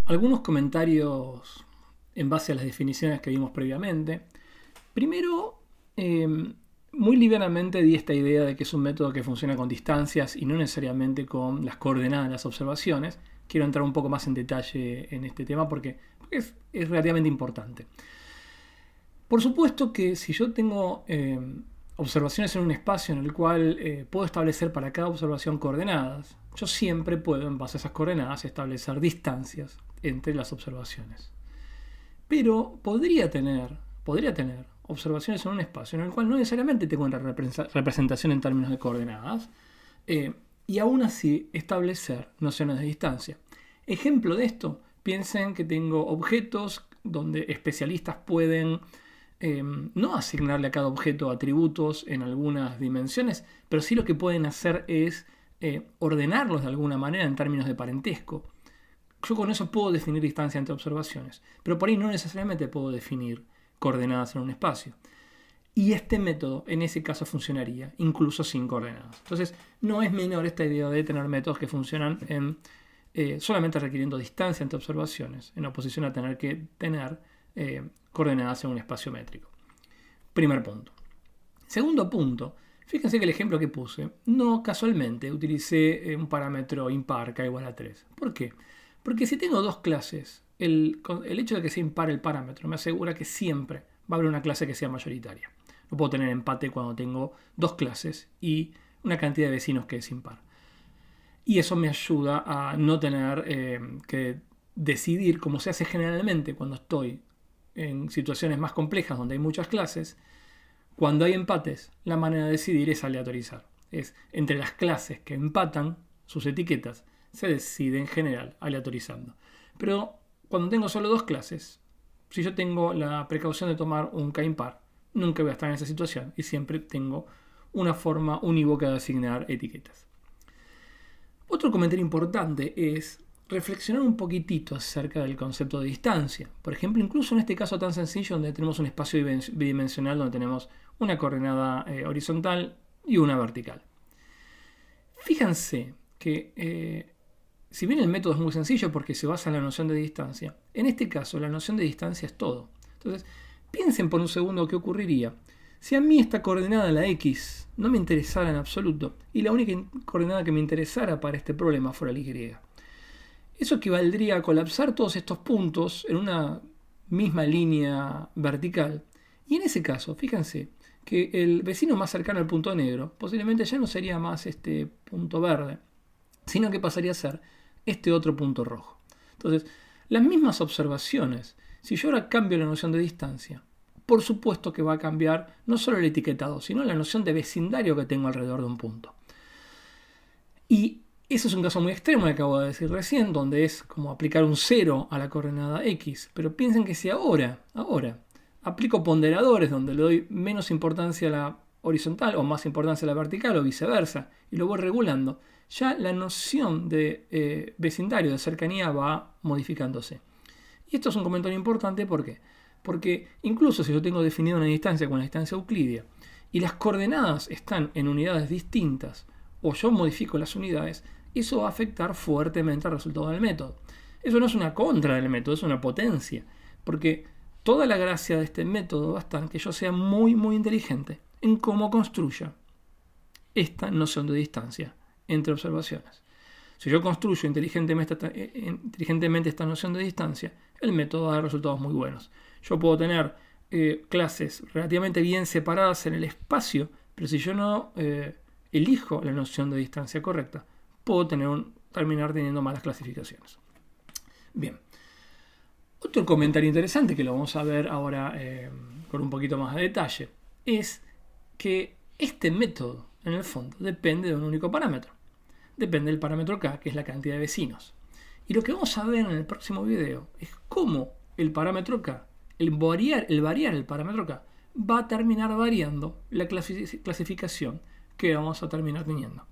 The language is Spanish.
Algunos comentarios en base a las definiciones que vimos previamente. Primero, muy livianamente di esta idea de que es un método que funciona con distancias y no necesariamente con las coordenadas de las observaciones. Quiero entrar un poco más en detalle en este tema porque es relativamente importante. Por supuesto que si yo tengo observaciones en un espacio en el cual puedo establecer para cada observación coordenadas, yo siempre puedo, en base a esas coordenadas, establecer distancias entre las observaciones. Pero podría tener observaciones en un espacio en el cual no necesariamente tengo una representación en términos de coordenadas y aún así establecer nociones de distancia. Ejemplo de esto, piensen que tengo objetos donde especialistas pueden no asignarle a cada objeto atributos en algunas dimensiones, pero sí lo que pueden hacer es ordenarlos de alguna manera en términos de parentesco. Yo con eso puedo definir distancia entre observaciones, pero por ahí no necesariamente puedo definir coordenadas en un espacio. Y este método en ese caso funcionaría incluso sin coordenadas. Entonces no es menor esta idea de tener métodos que funcionan solamente requiriendo distancia entre observaciones, en oposición a tener que tener coordenadas en un espacio métrico. Primer punto. Segundo punto, fíjense que el ejemplo que puse, no casualmente utilicé un parámetro impar k igual a 3. ¿Por qué? Porque si tengo dos clases, el hecho de que sea impar el parámetro me asegura que siempre va a haber una clase que sea mayoritaria. No puedo tener empate cuando tengo dos clases y una cantidad de vecinos que es impar. Y eso me ayuda a no tener que decidir, como se hace generalmente cuando estoy en situaciones más complejas donde hay muchas clases. Cuando hay empates, la manera de decidir es aleatorizar. Es entre las clases que empatan sus etiquetas, se decide en general aleatorizando. Pero cuando tengo solo dos clases, si yo tengo la precaución de tomar un k-impar, nunca voy a estar en esa situación y siempre tengo una forma unívoca de asignar etiquetas. Otro comentario importante es reflexionar un poquitito acerca del concepto de distancia. Por ejemplo, incluso en este caso tan sencillo donde tenemos un espacio bidimensional donde tenemos una coordenada horizontal y una vertical. Fíjense que si bien el método es muy sencillo porque se basa en la noción de distancia, en este caso la noción de distancia es todo. Entonces, piensen por un segundo qué ocurriría si a mí esta coordenada, la x, no me interesara en absoluto y la única coordenada que me interesara para este problema fuera la y. Eso equivaldría a colapsar todos estos puntos en una misma línea vertical. Y en ese caso, fíjense que el vecino más cercano al punto negro posiblemente ya no sería más este punto verde, sino que pasaría a ser este otro punto rojo. Entonces, las mismas observaciones, si yo ahora cambio la noción de distancia, por supuesto que va a cambiar no solo el etiquetado, sino la noción de vecindario que tengo alrededor de un punto. Y eso es un caso muy extremo que acabo de decir recién, donde es como aplicar un 0 a la coordenada x. Pero piensen que si ahora aplico ponderadores donde le doy menos importancia a la horizontal o más importancia a la vertical o viceversa, y lo voy regulando, ya la noción de vecindario, de cercanía, va modificándose. Y esto es un comentario importante, ¿por qué? Porque incluso si yo tengo definida una distancia con la distancia euclidia y las coordenadas están en unidades distintas, o yo modifico las unidades, eso va a afectar fuertemente al resultado del método. Eso no es una contra del método, es una potencia, porque toda la gracia de este método va a estar en que yo sea muy, muy inteligente en cómo construya esta noción de distancia entre observaciones. Si yo construyo inteligentemente esta noción de distancia, el método va a dar resultados muy buenos. Yo puedo tener clases relativamente bien separadas en el espacio, pero si yo no elijo la noción de distancia correcta, puedo terminar teniendo malas clasificaciones. Bien. Otro comentario interesante que lo vamos a ver ahora con un poquito más de detalle es que este método, en el fondo, depende de un único parámetro. Depende del parámetro k, que es la cantidad de vecinos. Y lo que vamos a ver en el próximo video es cómo el parámetro k, el variar el parámetro k, va a terminar variando la clasificación que vamos a terminar teniendo.